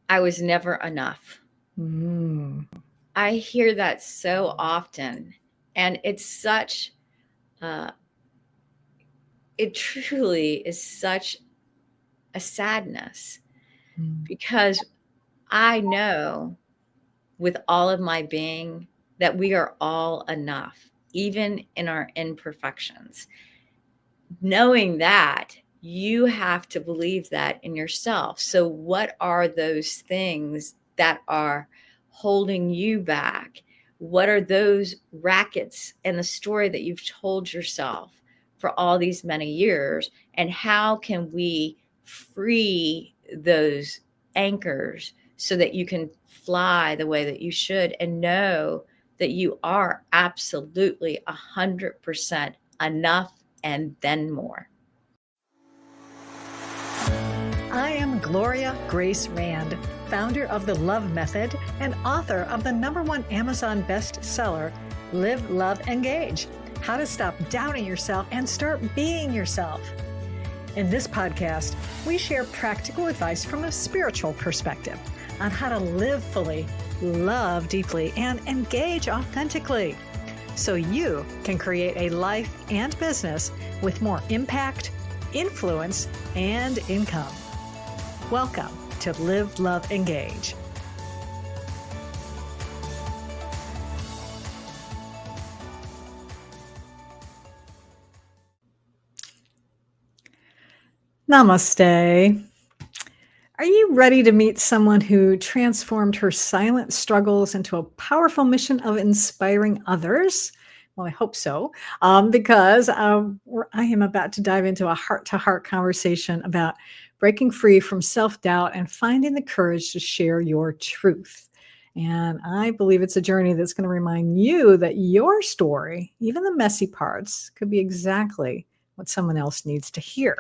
I was never enough. Mm. I hear that so often, and it's such, uh, it truly is such a sadness Mm. because I know with all of my being that we are all enough, even in our imperfections. Knowing that, you have to believe that in yourself. So, what are those things that are holding you back? What are those rackets and the story that you've told yourself for all these many years? And how can we free those anchors so that you can fly the way that you should and know that you are absolutely 100% enough and then more. I am Gloria Grace Rand, founder of the Love Method and author of the #1 Amazon bestseller, Live, Love, Engage: How to Stop Doubting Yourself and Start Being Yourself. In this podcast, we share practical advice from a spiritual perspective on how to live fully, love deeply, and engage authentically, so you can create a life and business with more impact, influence, and income. Welcome to Live, Love, Engage. Namaste. Are you ready to meet someone who transformed her silent struggles into a powerful mission of inspiring others? Well, I hope so, because I am about to dive into a heart to heart conversation about breaking free from self doubt and finding the courage to share your truth. And I believe it's a journey that's going to remind you that your story, even the messy parts, could be exactly what someone else needs to hear.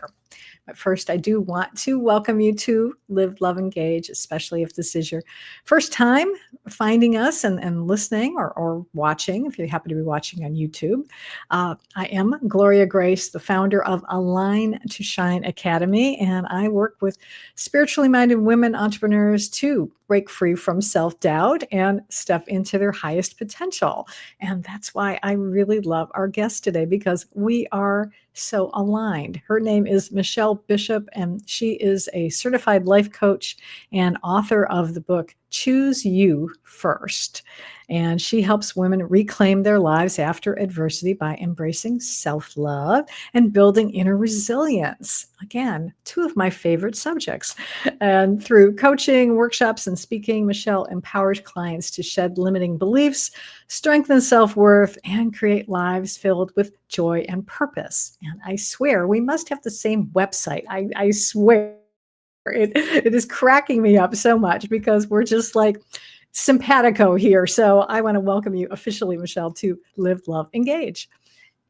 But first, I do want to welcome you to Live, Love, Engage, especially if this is your first time finding us and listening or watching, if you happen to be watching on YouTube. I am Gloria Grace, the founder of Align to Shine Academy, and I work with spiritually minded women entrepreneurs to break free from self doubt and step into their highest potential. And that's why I really love our guest today, because we are so aligned. Her name is Michelle Bishop, and she is a certified life coach and author of the book Choose You First. And she helps women reclaim their lives after adversity by embracing self love and building inner resilience. Again, two of my favorite subjects. And through coaching, workshops, and speaking, Michelle empowers clients to shed limiting beliefs, strengthen self worth, and create lives filled with joy and purpose. And I swear we must have the same website. I swear it is cracking me up so much because we're just like simpatico here. So I want to welcome you officially, Michelle, to Live, Love, Engage.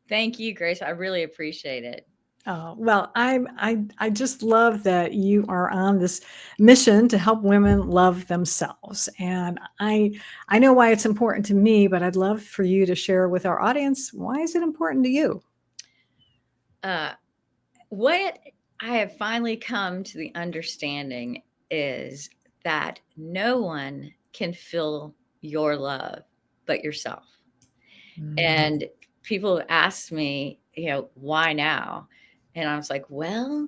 Thank you, Grace. I really appreciate it. Oh, well, I just love that you are on this mission to help women love themselves. And I know why it's important to me, but I'd love for you to share with our audience, why is it important to you? Uh, what I have finally come to the understanding is that no one can fill your love but yourself. Mm. And people ask me, why now? And I was like, well,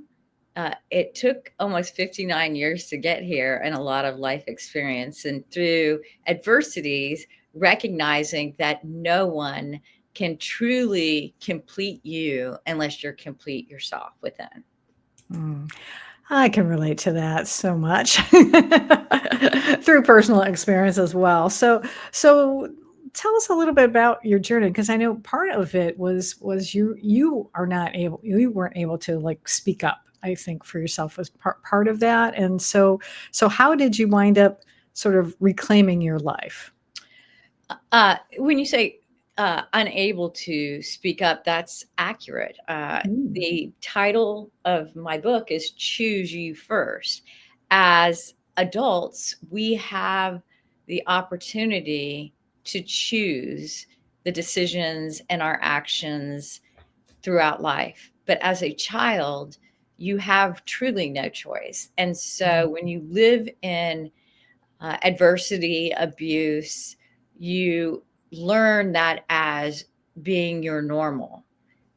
it took almost 59 years to get here and a lot of life experience. And through adversities, recognizing that no one can truly complete you unless you're complete yourself within. Mm. I can relate to that so much through personal experience as well. So tell us a little bit about your journey, because I know part of it was you weren't able to like speak up. I think for yourself was part of that. And so how did you wind up sort of reclaiming your life? When you say unable to speak up, that's accurate. Mm. The title of my book is Choose You First. As adults, we have the opportunity to choose the decisions and our actions throughout life. But as a child, you have truly no choice. And so when you live in adversity, abuse, you learn that as being your normal,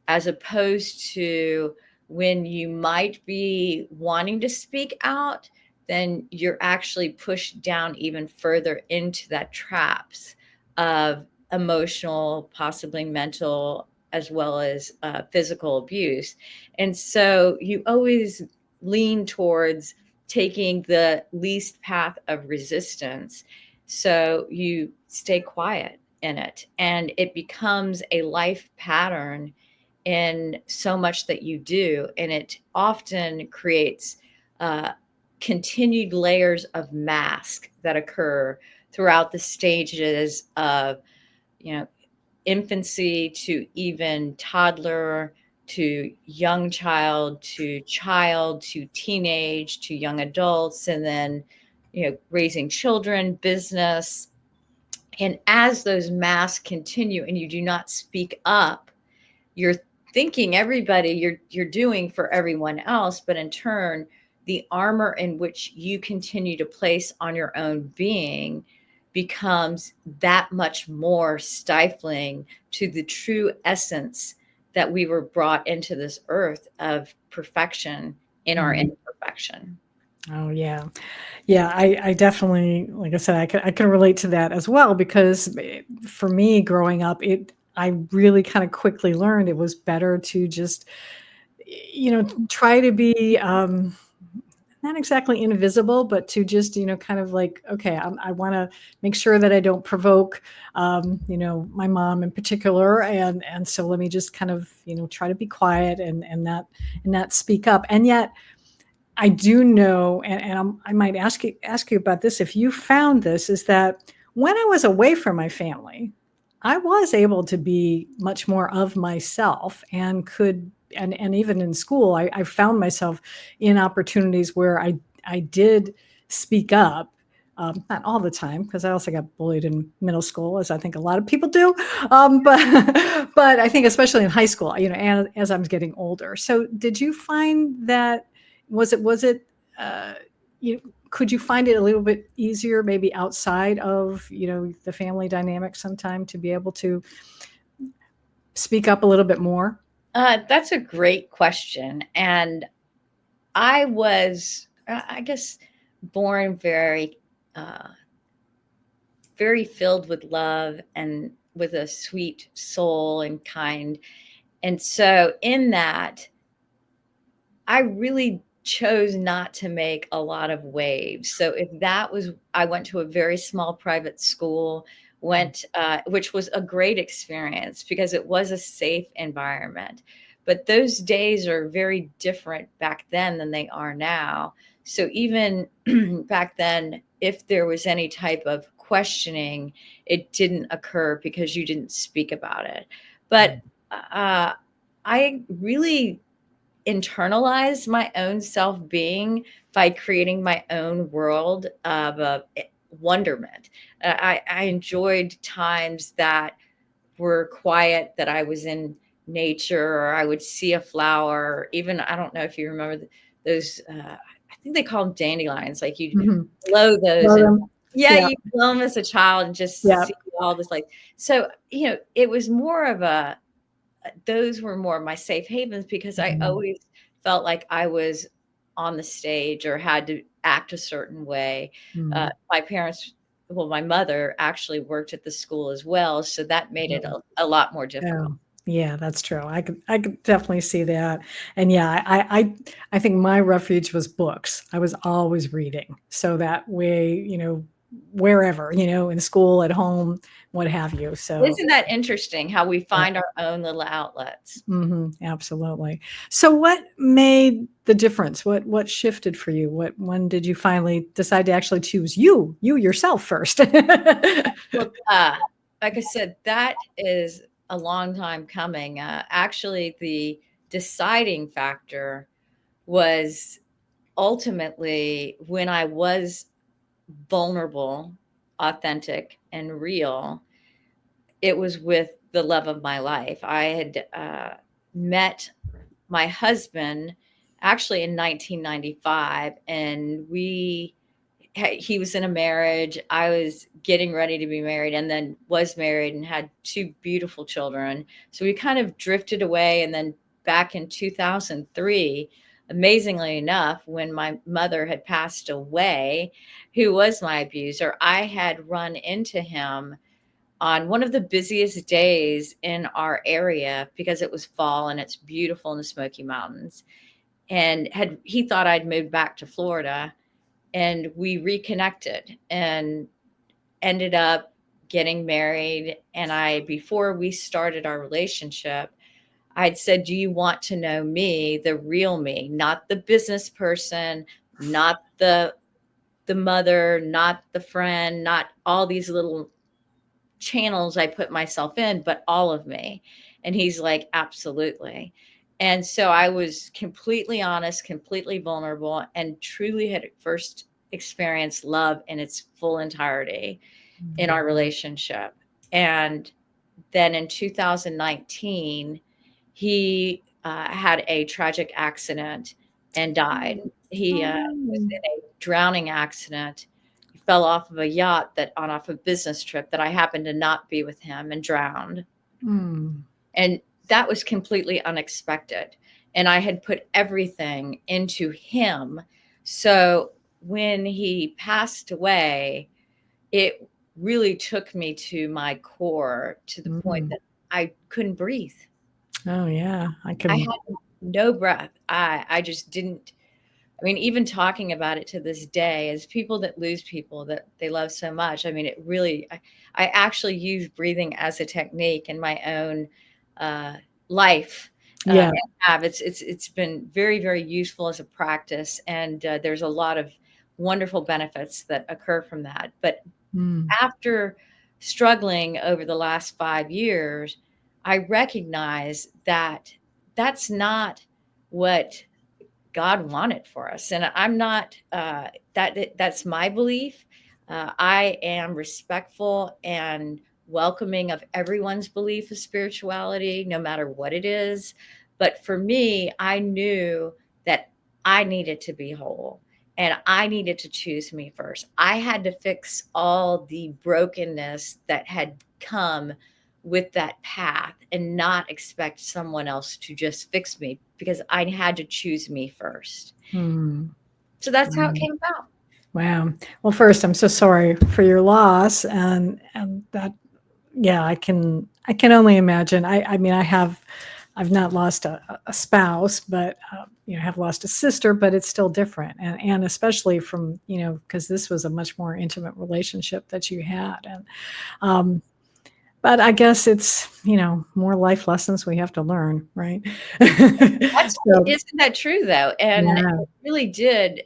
as opposed to when you might be wanting to speak out, then you're actually pushed down even further into that traps of emotional, possibly mental, as well as physical abuse. And so you always lean towards taking the least path of resistance. So you stay quiet in it, and it becomes a life pattern in so much that you do. And it often creates continued layers of mask that occur throughout the stages of, you know, infancy to even toddler to young child to teenage to young adults, and then, you know, raising children, business. And as those masks continue and you do not speak up, you're thinking everybody you're doing for everyone else, but in turn, the armor in which you continue to place on your own being becomes that much more stifling to the true essence that we were brought into this earth of perfection in our imperfection. Oh yeah. Yeah, I definitely, like I said, I can relate to that as well, because for me growing up, I really kind of quickly learned it was better to just, try to be not exactly invisible, but to just, kind of like, okay, I want to make sure that I don't provoke, my mom in particular, and so let me just kind of, try to be quiet and not speak up. And yet, I do know, and I might ask you about this if you found this, is that when I was away from my family, I was able to be much more of myself and could, and even in school, I found myself in opportunities where I did speak up. Not all the time, because I also got bullied in middle school, as I think a lot of people do. But but I think especially in high school, and as I was getting older. So did you find that? Was it, uh, could you find it a little bit easier maybe outside of, the family dynamic sometime to be able to speak up a little bit more? That's a great question. And I was, I guess, born uh, very filled with love and with a sweet soul and kind. And so, in that, I really chose not to make a lot of waves. So, if that was, I went to a very small private school, which was a great experience because it was a safe environment. But those days are very different back then than they are now. So, even back then, if there was any type of questioning, it didn't occur because you didn't speak about it. But uh, I really internalized my own self-being by creating my own world of wonderment. I enjoyed times that were quiet, that I was in nature, or I would see a flower, or even, I don't know if you remember those, I think they call them dandelions, like you Mhm. blow those Well, and then yeah, yeah, you blow them as a child and just yeah. see all this, like, so, it was more of a, those were more my safe havens because I Mhm. always felt like I was on the stage or had to act a certain way. Mhm. My parents, well, my mother actually worked at the school as well, so that made it Oh, a lot more difficult. yeah. Yeah, that's true. I could definitely see that. And yeah, I think my refuge was books. I was always reading. So that way, wherever, in school, at home, what have you. So Isn't that interesting how we yeah. find our own little outlets? Absolutely. So what made the difference? What shifted for you? When did you finally decide to actually choose you yourself first? Well, like I said, that is a long time coming. Actually, the deciding factor was ultimately when I was vulnerable, authentic, and real. It was with the love of my life. I had met my husband actually in 1995, and he was in a marriage. I was getting ready to be married and then was married and had two beautiful children. So we kind of drifted away. And then back in 2003, amazingly enough, when my mother had passed away, who was my abuser, I had run into him on one of the busiest days in our area because it was fall and it's beautiful in the Smoky Mountains. And he thought I'd moved back to Florida, and we reconnected and ended up getting married. And before we started our relationship, I'd said, "Do you want to know me, the real me, not the business person, not the mother, not the friend, not all these little channels I put myself in, but all of me?" And he's like, "Absolutely." And so I was completely honest, completely vulnerable, and truly had first experienced love in its full entirety in Mm. our relationship. And then in 2019, he had a tragic accident and died. He Oh, was no. in a drowning accident. He fell off of a yacht off a business trip that I happened to not be with him, and drowned. Mm. And that was completely unexpected. And I had put everything into him. So when he passed away, it really took me to my core, to the point Mm. that I couldn't breathe. Oh, yeah. I I can. had no breath. I just didn't. I mean, even talking about it to this day, as people that lose people that they love so much, I mean, it really, I actually use breathing as a technique in my own uh, life. Yeah. And have it's been very, very useful as a practice, and there's a lot of wonderful benefits that occur from that. But Mm. after struggling over the last 5 years, I recognize that that's not what God wanted for us. And I'm not, that's my belief. I am respectful and welcoming of everyone's belief of spirituality, no matter what it is. But for me, I knew that I needed to be whole, and I needed to choose me first. I had to fix all the brokenness that had come with that path and not expect someone else to just fix me, because I had to choose me first. Mm. So that's how it Wow. came about. Wow. Well, first, I'm so sorry for your loss, and that, yeah, I can only imagine. I mean, I've not lost a spouse, but have lost a sister, but it's still different, and especially from because this was a much more intimate relationship that you had, and um, but I guess it's more life lessons we have to learn, right? That's So Isn't that true though? And it yeah. really did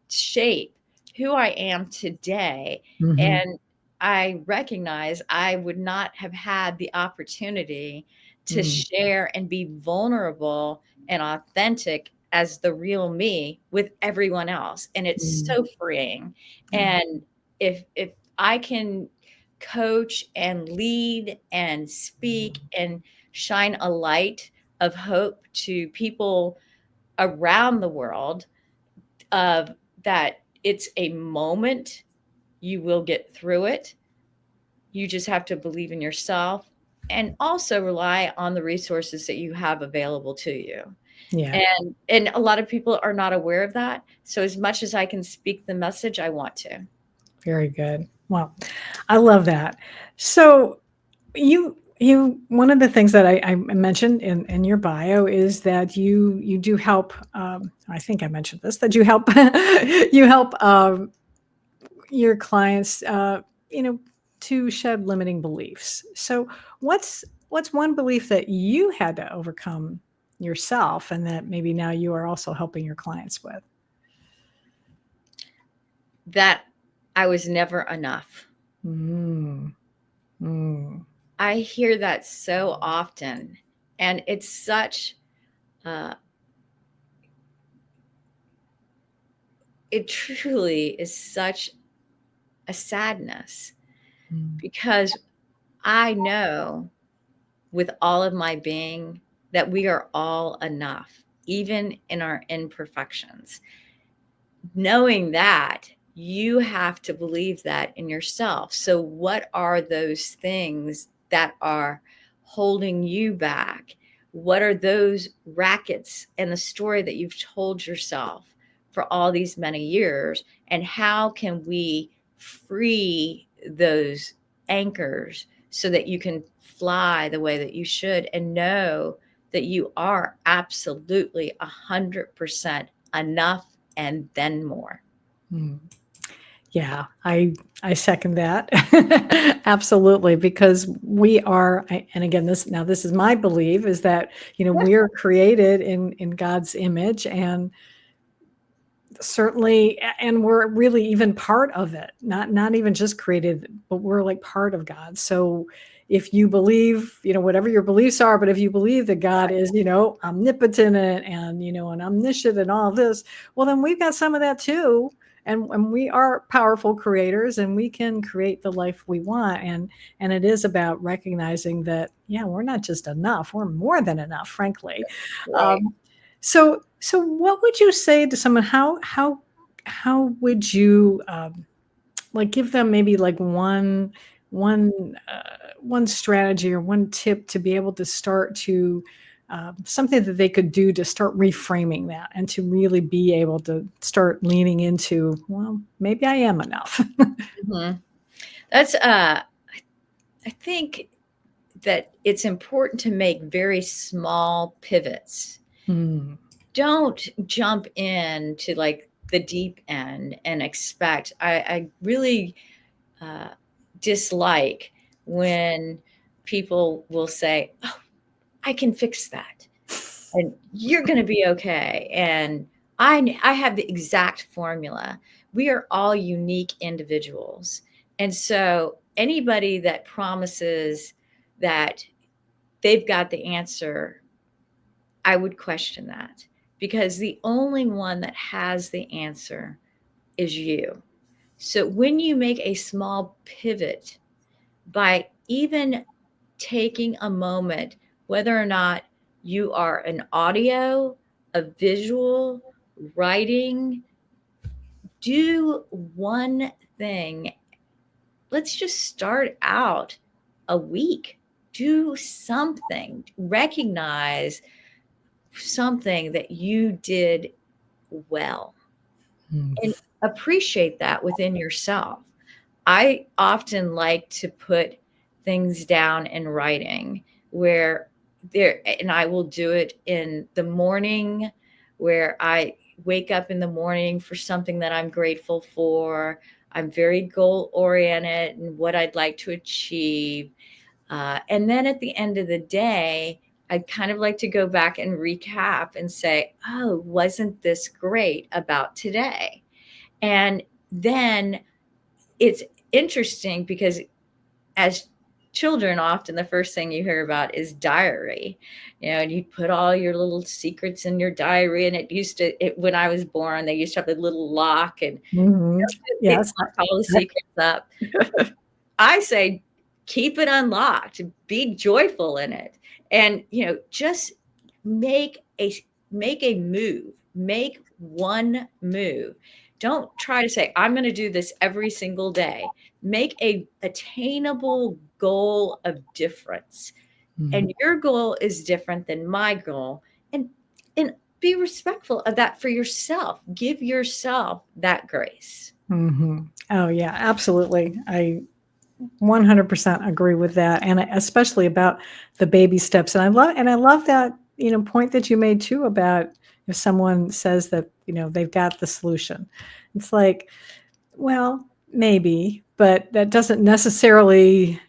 shape who I am today. Hmm. And I recognize I would not have had the opportunity to Mm. share and be vulnerable and authentic as the real me with everyone else. And it's Mm. so freeing. Yeah. And if I can coach and lead and speak and shine a light of hope to people around the world, of that it's a moment, you will get through it. You just have to believe in yourself and also rely on the resources that you have available to you. Yeah. And a lot of people are not aware of that. So as much as I can speak the message, I want to. Very good. Well, I love that. So you one of the things that I mentioned in your bio is that you do help. I think I mentioned this, that you help you help your clients, you know, to shed limiting beliefs. So what's one belief that you had to overcome yourself, and that maybe now you are also helping your clients with? That I was never enough. Mm. Mm. I hear that so often, and it's such uh, it truly is such a sadness, Mm. because I know with all of my being that we are all enough. even in our imperfections. Knowing that, you have to believe that in yourself. So what are those things that are holding you back? What are those rackets in the story that you've told yourself for all these many years? And how can we free those anchors so that you can fly the way that you should and know that you are absolutely 100% enough and then more. Mm. Yeah, I second that. Absolutely, because we are, and again, this is my belief, is that, Yeah. we are created in God's image, and certainly, and we're really even part of it, not even just created, but we're like part of God. So if you believe, whatever your beliefs are, but if you believe that God is, omnipotent and omniscient and all this, well, then we've got some of that too. And we are powerful creators, and we can create the life we want. And it is about recognizing that, yeah, we're not just enough, we're more than enough, frankly. Right. Um, so what would you say to someone? How would you like give them maybe like one one strategy or one tip to be able to start to something that they could do to start reframing that and to really be able to start leaning into, well, maybe I am enough. Mhm. That's, I think that it's important to make very small pivots. Hmm. Don't jump into like the deep end and expect. I really dislike when people will say, "Oh, I can fix that, and you're going to be okay." And I have the exact formula. We are all unique individuals. And so anybody that promises that they've got the answer, I would question that, because the only one that has the answer is you. So when you make a small pivot by even taking a moment, whether or not you are an audio, a visual, writing, do one thing. Let's just start out a week. Do something. Recognize something that you did well Hmm. and appreciate that within yourself. I often like to put things down in writing where and I will do it in the morning, where I wake up in the morning for something that I'm grateful for. I'm very goal oriented and what I'd like to achieve. And then at the end of the day, I'd kind of like to go back and recap and say, oh, wasn't this great about today? And then it's interesting because as children, often the first thing you hear about is diary, and you put all your little secrets in your diary. And when I was born, they used to have a little lock and Hmm. it Yes. locked all the secrets up. I say, keep it unlocked, be joyful in it. And, just make a make a move, make one move. Don't try to say, I'm going to do this every single day. Make a attainable goal of difference. Mhm. And your goal is different than my goal. And be respectful of that for yourself. Give yourself that grace. Mhm. Oh, yeah, absolutely. I 100% agree with that, and especially about the baby steps. And I love that, point that you made too about if someone says that, they've got the solution. It's like, well, maybe, but that doesn't necessarily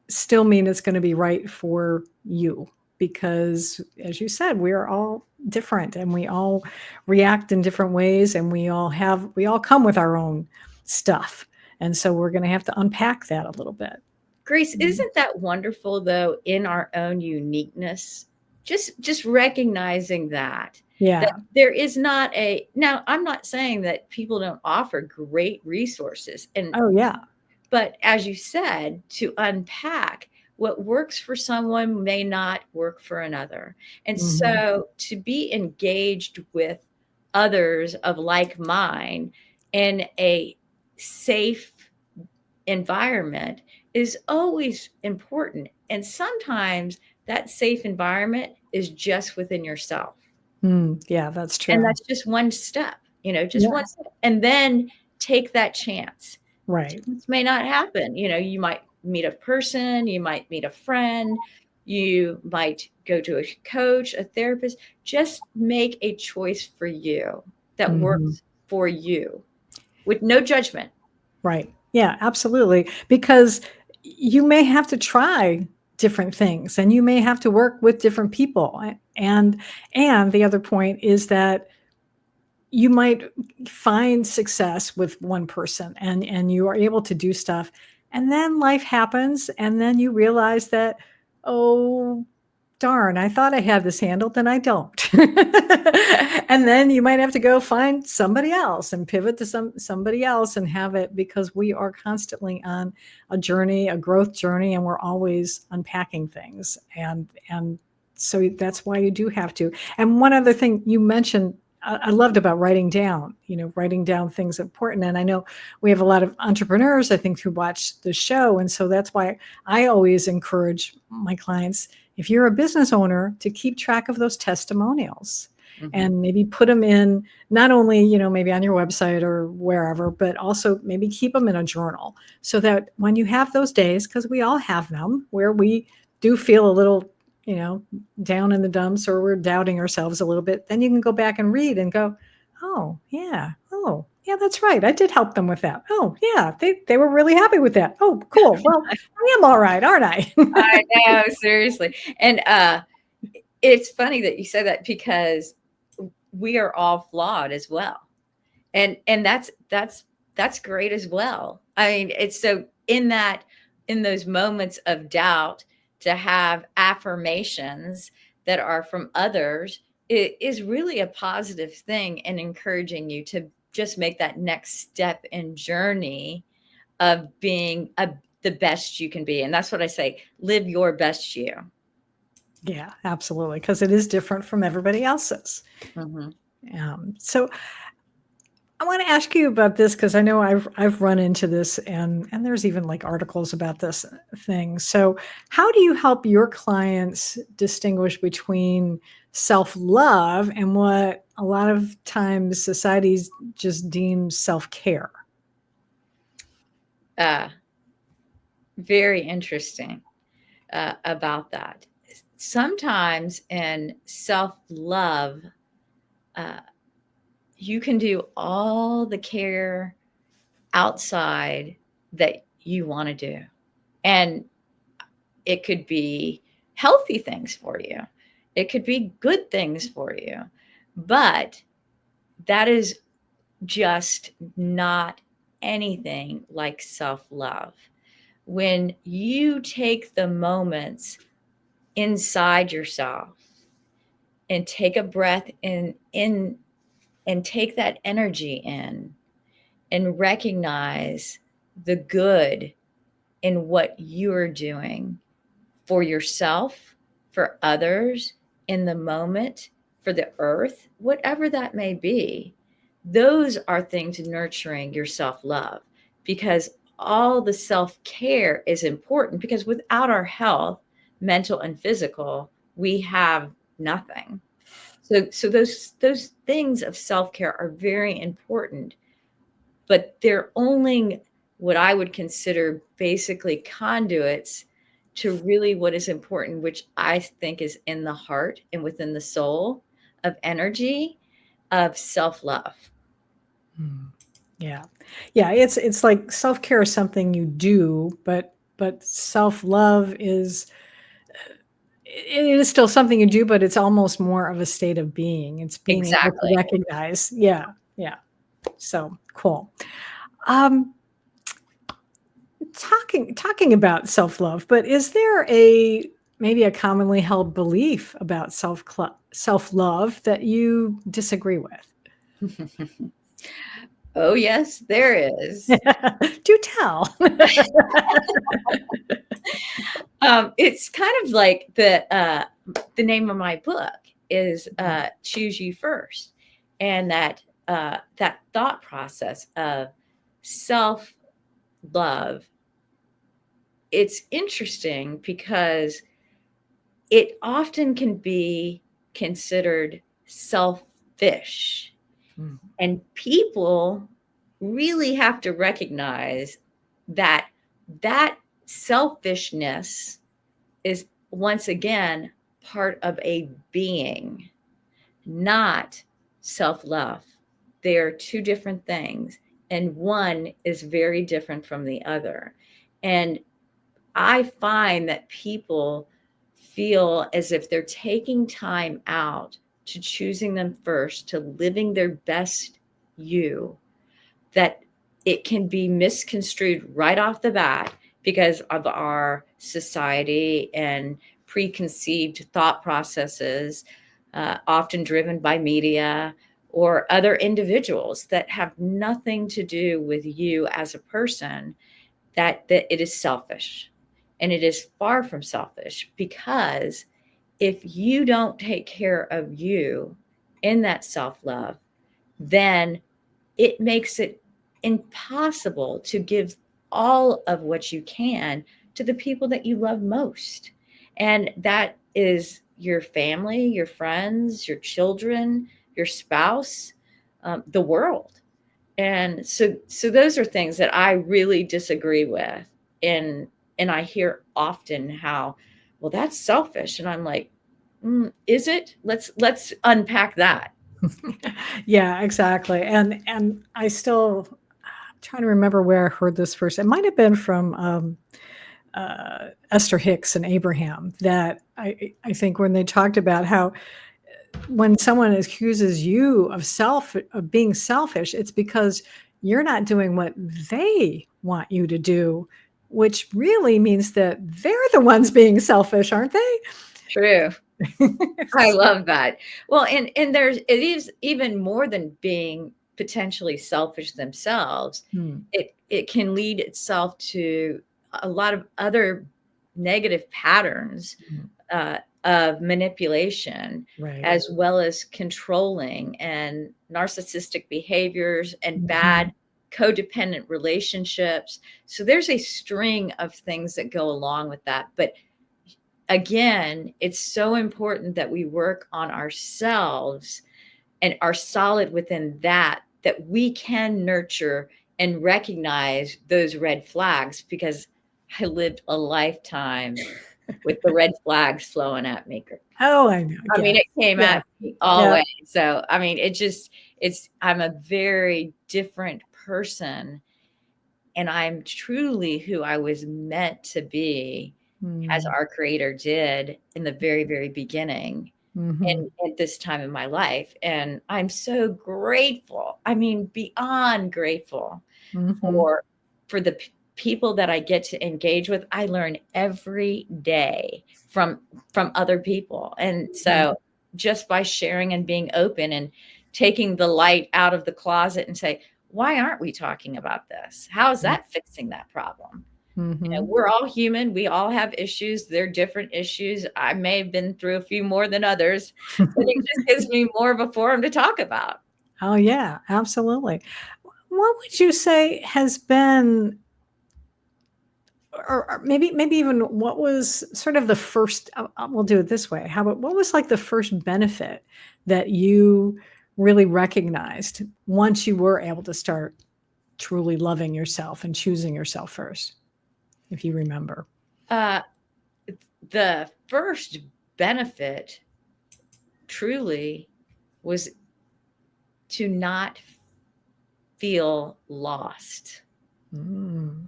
still mean it's gonna be right for you, because as you said, we're all different and we all react in different ways, and we all come with our own stuff. And so we're gonna have to unpack that a little bit. Grace, Mhm. isn't that wonderful though, in our own uniqueness? Just recognizing that Yeah. there is not a now, I'm not saying that people don't offer great resources, Oh, yeah. but as you said, to unpack, what works for someone may not work for another. And Mhm. so to be engaged with others of like mind in a safe environment is always important. And sometimes that safe environment is just within yourself. Yeah, that's And true. that's just one step, just one Yeah, step. And then take that chance. right. Chance may not happen. You might meet a person, you might meet a friend, you might go to a coach, a therapist. Just make a choice for you that Mhm. works for you with no judgment. Right. Yeah, absolutely. Because you may have to try different things and you may have to work with different people. And the other point is that you might find success with one person and you are able to do stuff, and then life happens and then you realize that, oh darn, I thought I had this handled and I don't. And then you might have to go find somebody else and pivot to somebody else and have it, because we are constantly on a journey, a growth journey, and we're always unpacking things. And so that's why you do have to. And one other thing you mentioned, I loved about writing down, writing down things important. And I know we have a lot of entrepreneurs, I think, who watch the show. And so that's why I always encourage my clients, if you're a business owner, to keep track of those testimonials Mhm. and maybe put them in, not only, maybe on your website or wherever, but also maybe keep them in a journal, so that when you have those days, because we all have them, where we do feel a little, you know, down in the dumps, or we're doubting ourselves a little bit, then you can go back and read and go, oh, yeah, that's right. I did help them with that. Oh, yeah, they were really happy with that. Oh, cool. Well, I am all right, aren't I? I know, seriously. And it's funny that you said that, because we are all flawed as well. And that's great as well. I mean, it's so in those moments of doubt, to have affirmations that are from others, it is really a positive thing, and encouraging you to just make that next step in journey of being the best you can be. And that's what I say, live your best you. Yeah, absolutely, because it is different from everybody else's. Mhm. So I want to ask you about this, because I know I've run into this, and there's even like articles about this thing. So how do you help your clients distinguish between self-love and what a lot of times societies just deem self-care? Uh, Very interesting about that. Sometimes in self love, uh, you can do all the care outside that you want to do. And it could be healthy things for you, it could be good things for you. But that is just not anything like self love. When you take the moments inside yourself and take a breath in and take that energy in, and recognize the good in what you're doing for yourself, for others, in the moment, for the earth, whatever that may be. Those are things nurturing your self love, because all the self care is important, because without our health, mental and physical, we have nothing. So those things of self care are very important, but they're only what I would consider basically conduits to really what is important, which I think is in the heart and within the soul of energy of self love. Hmm. Yeah. Yeah, it's like self-care is something you do, but self-love is, it is still something you do, but it's almost more of a state of being. It's being able to Exactly. recognize. Yeah, yeah. So cool. Um, talking about self-love, but is there maybe a commonly held belief about self-love that you disagree with? Oh, yes, there is. Do tell. It's kind of like the name of my book is Choose You First. And that thought process of self-love, it's interesting because it often can be considered selfish. Mm. And people really have to recognize that that selfishness is once again part of a being, not self-love. They are two different things, and one is very different from the other. And I find that people feel as if they're taking time out to choosing them first, to living their best you, that it can be misconstrued right off the bat because of our society and preconceived thought processes, often driven by media or other individuals that have nothing to do with you as a person, that it is selfish. And it is far from selfish, because if you don't take care of you in that self-love, then it makes it impossible to give all of what you can to the people that you love most. And that is your family, your friends, your children, your spouse, the world. And so those are things that I really disagree with. And and I hear often how, well, that's selfish. And I'm like, is it? Let's unpack that. Yeah, exactly. And I still trying to remember where I heard this first. It might have been from Esther Hicks and Abraham, that I think when they talked about how when someone accuses you of being selfish, it's because you're not doing what they want you to do, which really means that they're the ones being selfish, aren't they? True. I love that. Well, and it is even more than being potentially selfish themselves. Hmm. It can lead itself to a lot of other negative patterns Mhm. of manipulation, Right. as well as controlling and narcissistic behaviors and Mhm. bad codependent relationships. So there's a string of things that go along with that. But again, it's so important that we work on ourselves and are solid within that, that we can nurture and recognize those red flags, because I lived a lifetime with the red flags flowing at me. Oh, I know. I mean, Yes. it came Yeah. at me Yeah. always. So, I mean, I'm a very different person, and I'm truly who I was meant to be, as Mm. our creator did in the very, very beginning, Mhm. and at this time in my life. And I'm so grateful. I mean, beyond grateful Mhm. for the people that I get to engage with. I learn every day from other people. And Mhm. so just by sharing and being open and taking the light out of the closet and say, why aren't we talking about this? How is Mm. that fixing that problem? You know, Mhm. we're all human. We all have issues. They're different issues. I may have been through a few more than others, but it just gives me more of a forum to talk about. Oh, yeah, absolutely. What would you say has been, or maybe even what was sort of the first, we'll do it this way. How about what was like the first benefit that you really recognized once you were able to start truly loving yourself and choosing yourself first, if you remember? Uh, the first benefit truly was to not feel lost. Mm.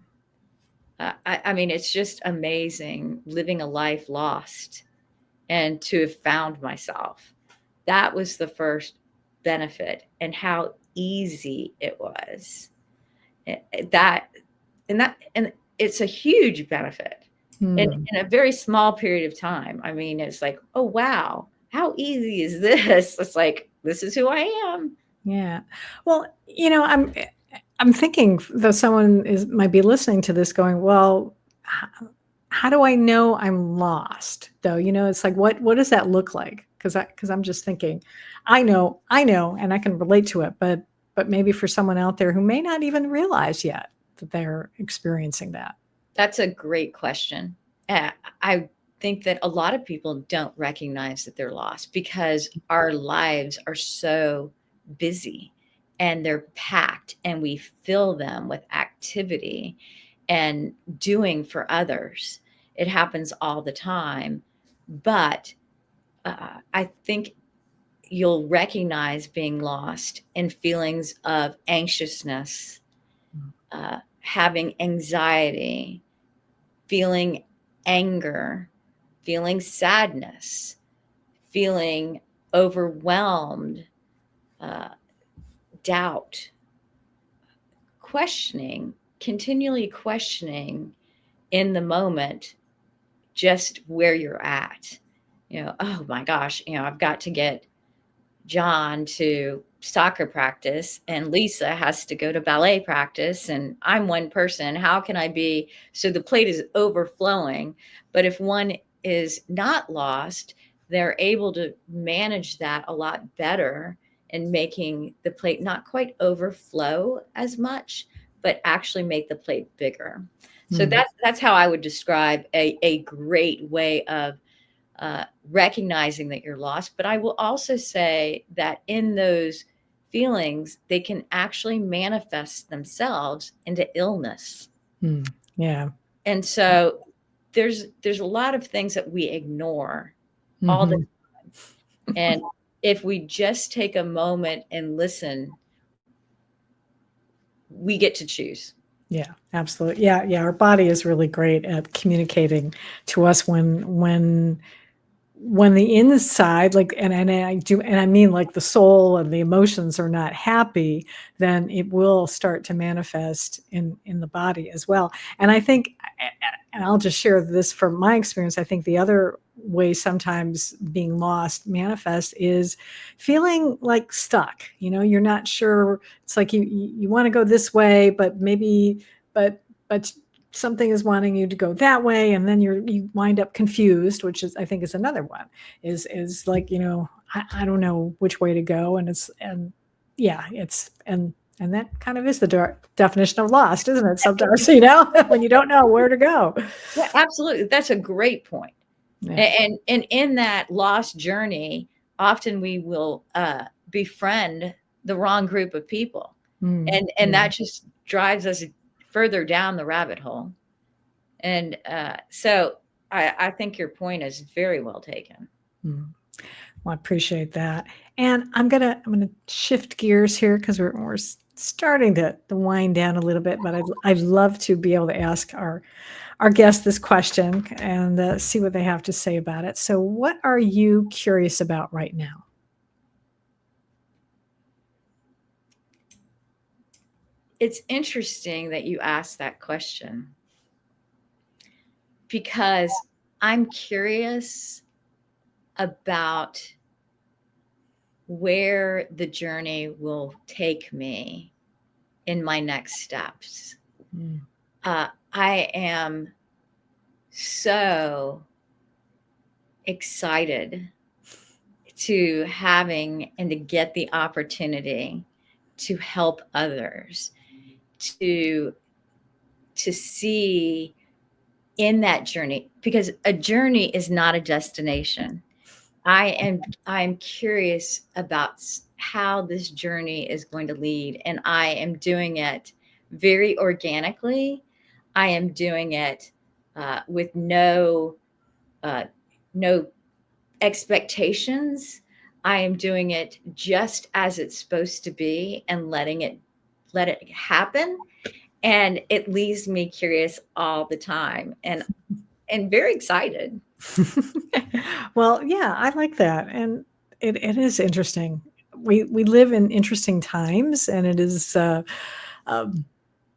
I mean, it's just amazing living a life lost and to have found myself. That was the first benefit, and how easy it was. That and it's a huge benefit Hmm. in a very small period of time. I mean, it's like, oh wow, how easy is this? It's like, this is who I am. Yeah. Well, I'm thinking, though someone might be listening to this going, well, how do I know I'm lost though? It's like, what does that look like? Because I'm just thinking, I know, and I can relate to it, but maybe for someone out there who may not even realize yet that they're experiencing that. That's a great question. I think that a lot of people don't recognize that they're lost because our lives are so busy and they're packed, and we fill them with activity and doing for others. It happens all the time. But I think you'll recognize being lost in feelings of anxiousness, having anxiety, feeling anger, feeling sadness, feeling overwhelmed, uh, doubt, questioning, continually questioning in the moment just where you're at. Oh my gosh, I've got to get John to soccer practice and Lisa has to go to ballet practice and I'm one person. How can I be? So the plate is overflowing. But if one is not lost, they're able to manage that a lot better and making the plate not quite overflow as much, but actually make the plate bigger. So Mm. that's how I would describe a great way of recognizing that you're lost. But I will also say that in those feelings, they can actually manifest themselves into illness. Mm. Yeah. And so there's a lot of things that we ignore all the Mhm. and if we just take a moment and listen, we get to choose. Yeah, absolutely. Yeah, yeah. Our body is really great at communicating to us when the inside, like, and I do, and I mean like the soul and the emotions are not happy, then it will start to manifest in the body as well. And I think, and I'll just share this from my experience. I think the other way sometimes being lost manifests is feeling like stuck. You're not sure. It's like you want to go this way, but maybe, but something is wanting you to go that way, and then you wind up confused, which is, I think, is another one, is like, I don't know which way to go, and yeah, and that kind of is the definition of lost, isn't it? Sometimes, when you don't know where to go. Yeah, absolutely. That's a great point. Yeah. And in that lost journey, often we will befriend the wrong group of people. And Yeah. that just drives us further down the rabbit hole. And so I think your point is very well taken. Mm. Well, I appreciate that. And I'm gonna shift gears here because we're starting to wind down a little bit, but I'd love to be able to ask our guests this question and see what they have to say about it. So, what are you curious about right now? It's interesting that you asked that question because I'm curious about where the journey will take me in my next steps. Mm. I am so excited to having and to get the opportunity to help others, to see in that journey, because a journey is not a destination. I'm curious about how this journey is going to lead, and I am doing it very organically. I am doing it with uh, no expectations. I am doing it just as it's supposed to be and let it happen. And it leaves me curious all the time and very excited. Well, yeah, I like that, and it is interesting. We live in interesting times, and it is um,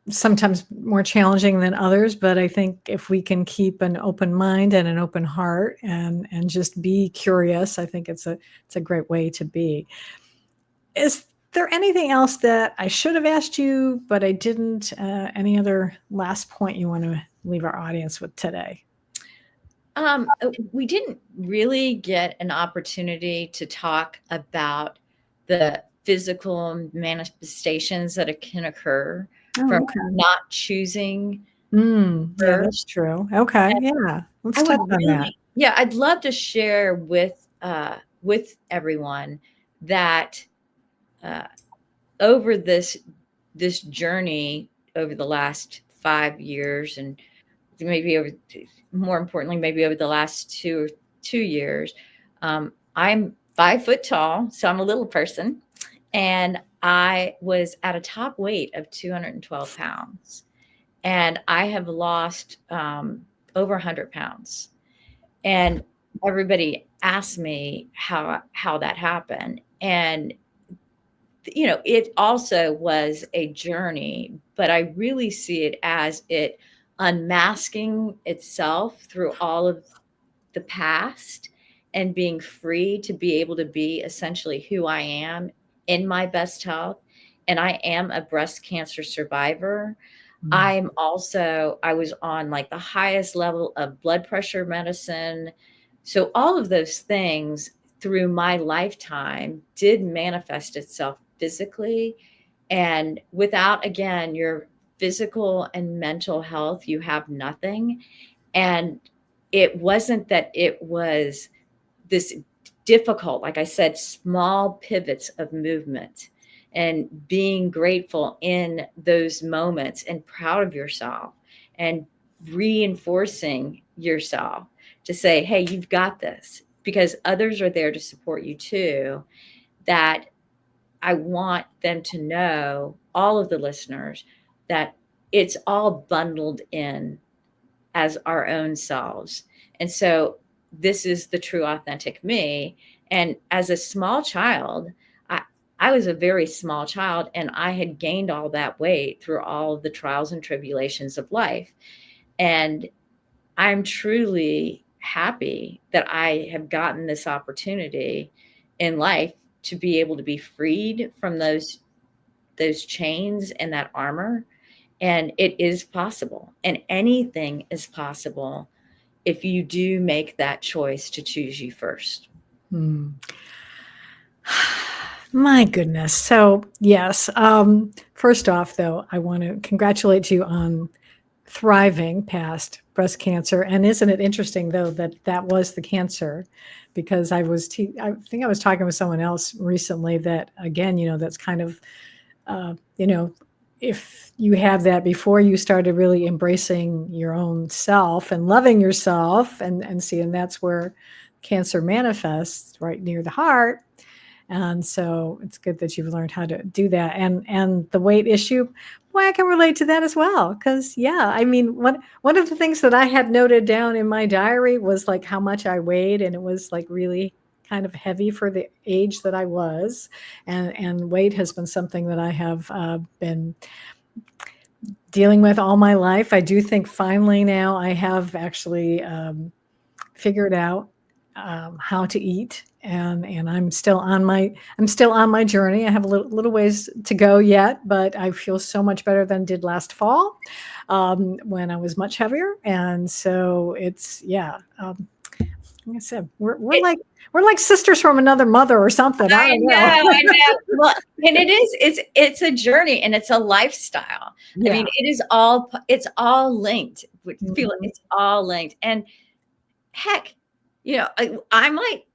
sometimes more challenging than others. But I think if we can keep an open mind and an open heart, and just be curious, I think it's a great way to be. Is there anything else that I should have asked you, but I didn't? Any other last point you want to leave our audience with today? We didn't really get an opportunity to talk about the physical manifestations that can occur Oh, from okay. not choosing Yeah, that's first. true. Okay, And yeah. I Let's would touch on that. really, yeah, I'd love to share with everyone that uh, over this journey over the last 5 years, and maybe over, more importantly, maybe over the last 2 years, I'm 5 foot tall, so I'm a little person, and I was at a top weight of 212 pounds, and I have lost over 100 pounds. And everybody asked me how that happened, and it also was a journey, but I really see it as it unmasking itself through all of the past and being free to be able to be essentially who I am in my best health. And I am a breast cancer survivor. Mm, I was on like the highest level of blood pressure medicine. So all of those things through my lifetime did manifest itself physically. And without, again, your physical and mental health, you have nothing. And it wasn't that it was this difficult, like I said, small pivots of movement and being grateful in those moments and proud of yourself and reinforcing yourself to say, hey, you've got this, because others are there to support you too. That I want them to know, all of the listeners, that it's all bundled in as our own selves. And so this is the true authentic me. And as a small child, I, I was a very small child, and I had gained all that weight through all of the trials and tribulations of life. And I'm truly happy that I have gotten this opportunity in life to be able to be freed from those chains and that armor. And it is possible, and anything is possible if you do make that choice to choose you first. mm. My goodness. So, yes, first off, though, I want to congratulate you on thriving past breast cancer. And isn't it interesting, though, that that was the cancer? Because I think I was talking with someone else recently that, again, that's kind of, uh, you know, if you have that before you started really embracing your own self and loving yourself and seeing that's where cancer manifests right near the heart. And so it's good that you've learned how to do that. And the weight issue, boy, I can relate to that as well. Because yeah, I mean, one of the things that I had noted down in my diary was like how much I weighed, and it was like really kind of heavy for the age that I was. And weight has been something that I have been dealing with all my life. I do think finally now I have actually figured out how to eat, and I'm still on my journey. I have a little ways to go yet, but I feel so much better than I did last fall when I was much heavier. And so it's yeah. Like I said, It, we're like sisters from another mother or something. I I don't know, know. I know. Well, and it's a journey, and it's a lifestyle. I mean, Yeah. it's all linked. Feel it, Mhm. it's all linked. And heck, I might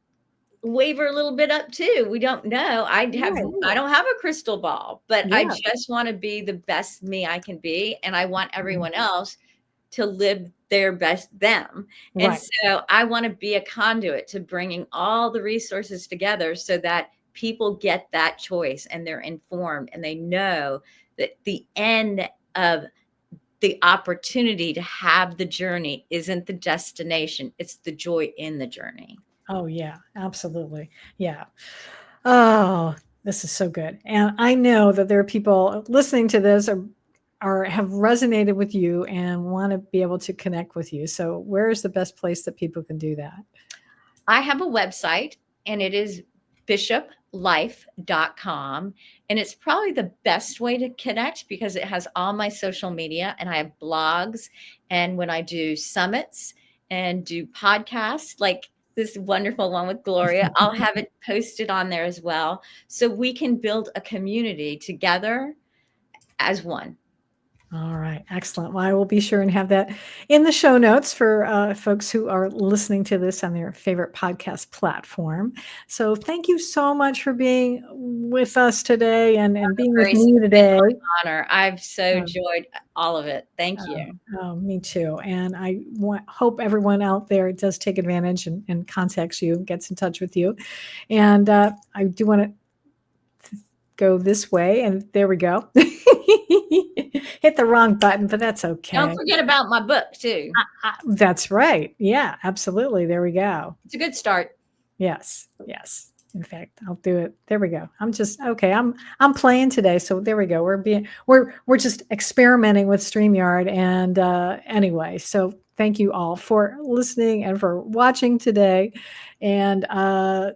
waver a little bit up too. We don't know. Right. I don't have a crystal ball, but I Yeah. just want to be the best me I can be, and I want Mhm. everyone else to live their best them. And Right. so I want to be a conduit to bringing all the resources together so that people get that choice and they're informed and they know that the end of the opportunity to have the journey isn't the destination, it's the joy in the journey. Oh yeah, absolutely. Yeah. Oh, this is so good. And I know that there are people listening to this or have resonated with you and want to be able to connect with you. So where is the best place that people can do that? I have a website, and it is bishop.life.com. And it's probably the best way to connect because it has all my social media, and I have blogs. And when I do summits and do podcasts like this wonderful one with Gloria. I'll have it posted on there as well, so we can build a community together as one. All right, excellent. Well, I will be sure and have that in the show notes for folks who are listening to this on their favorite podcast platform. So thank you so much for being with us today and being with Grace, me it's been today. my honor. I've so Um, enjoyed all of it. Thank you. Me too. And I hope everyone out there does take advantage and contacts you, gets in touch with you. And I do want to go this way, and there we go. Hit the wrong button, but that's okay. Don't forget about my book too. That's right. Yeah, absolutely. There we go. It's a good start. Yes. In fact, I'll do it. There we go. I'm playing today, so there we go. We're just experimenting with StreamYard, and anyway, so thank you all for listening and for watching today, and I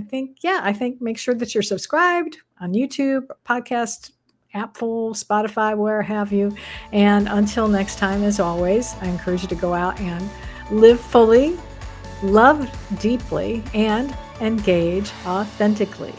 think make sure that you're subscribed on YouTube, podcast, Apple, Spotify, where have you. And until next time, as always, I encourage you to go out and live fully, love deeply, and engage authentically.